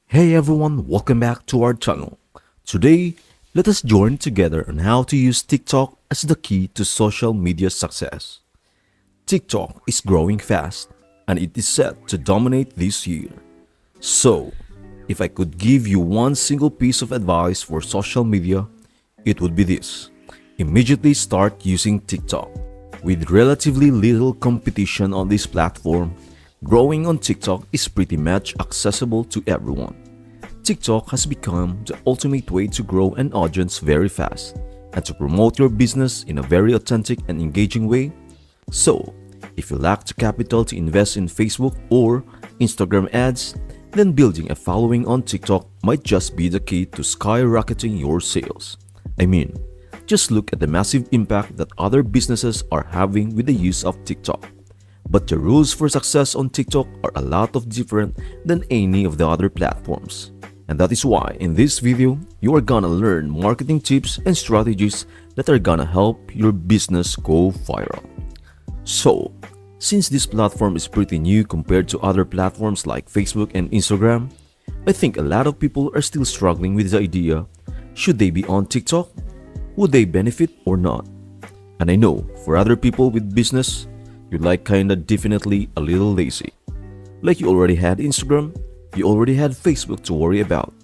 Hey everyone, welcome back to our channel. Today, let us join together on how to use TikTok as the key to social media success. TikTok is growing fast and it is set to dominate this year. So, if I could give you one single piece of advice for social media, it would be this. Immediately start using TikTok. With relatively little competition on this platform, growing on TikTok is pretty much accessible to everyone. TikTok has become the ultimate way to grow an audience very fast and to promote your business in a very authentic and engaging way. So, if you lack the capital to invest in Facebook or Instagram ads, then building a following on TikTok might just be the key to skyrocketing your sales. I mean, just look at the massive impact that other businesses are having with the use of TikTok. But the rules for success on TikTok are a lot of different than any of the other platforms. And that is why in this video, you are gonna learn marketing tips and strategies that are gonna help your business go viral. So, since this platform is pretty new compared to other platforms like Facebook and Instagram, I think a lot of people are still struggling with the idea, should they be on TikTok? Would they benefit or not? And I know for other people with business, you're like kinda definitely a little lazy. Like you already had Instagram, you already had Facebook to worry about,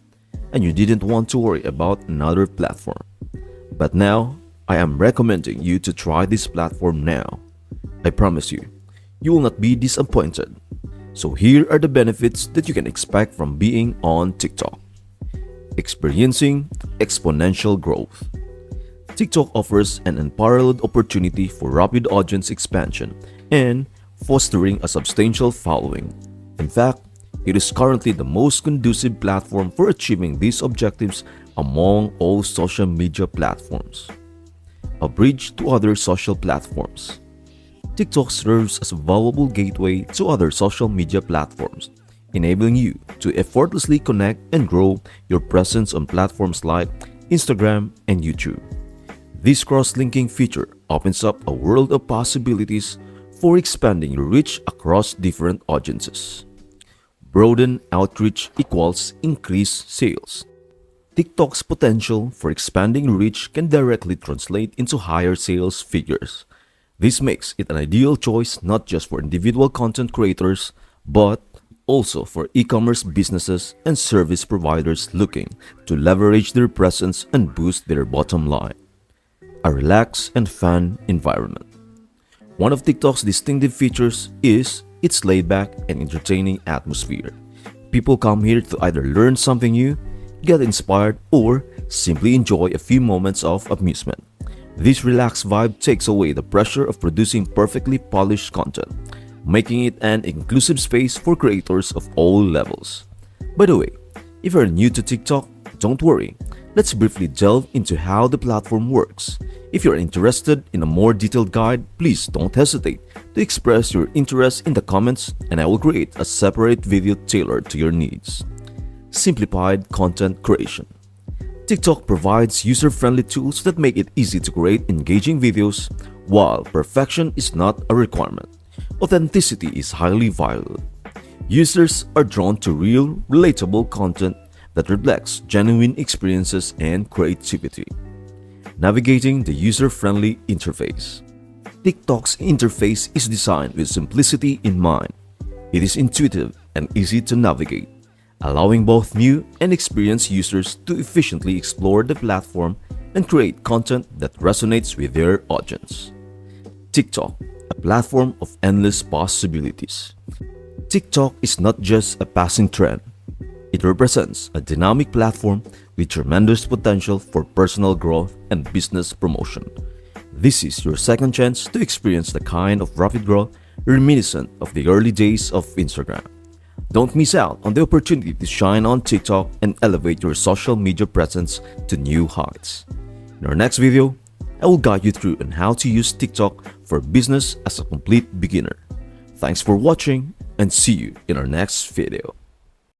and you didn't want to worry about another platform. But now, I am recommending you to try this platform now. I promise you, you will not be disappointed. So here are the benefits that you can expect from being on TikTok. Experiencing exponential growth. TikTok offers an unparalleled opportunity for rapid audience expansion and fostering a substantial following. In fact, it is currently the most conducive platform for achieving these objectives among all social media platforms. A bridge to other social platforms. TikTok serves as a valuable gateway to other social media platforms, enabling you to effortlessly connect and grow your presence on platforms like Instagram and YouTube. This cross-linking feature opens up a world of possibilities for expanding your reach across different audiences. Broaden outreach equals increased sales. TikTok's potential for expanding reach can directly translate into higher sales figures. This makes it an ideal choice not just for individual content creators, but also for e-commerce businesses and service providers looking to leverage their presence and boost their bottom line. A relaxed and fun environment. One of TikTok's distinctive features is its laid-back and entertaining atmosphere. People come here to either learn something new, get inspired, or simply enjoy a few moments of amusement. This relaxed vibe takes away the pressure of producing perfectly polished content, making it an inclusive space for creators of all levels. By the way, if you're new to TikTok, don't worry. Let's briefly delve into how the platform works. If you're interested in a more detailed guide, please don't hesitate to express your interest in the comments and I will create a separate video tailored to your needs. Simplified content creation. TikTok provides user-friendly tools that make it easy to create engaging videos, while perfection is not a requirement. Authenticity is highly valued. Users are drawn to real, relatable content that reflects genuine experiences and creativity. Navigating the user-friendly interface. TikTok's interface is designed with simplicity in mind. It is intuitive and easy to navigate, allowing both new and experienced users to efficiently explore the platform and create content that resonates with their audience. TikTok, a platform of endless possibilities. TikTok is not just a passing trend. It represents a dynamic platform with tremendous potential for personal growth and business promotion. This is your second chance to experience the kind of rapid growth reminiscent of the early days of Instagram. Don't miss out on the opportunity to shine on TikTok and elevate your social media presence to new heights. In our next video, I will guide you through on how to use TikTok for business as a complete beginner. Thanks for watching and see you in our next video.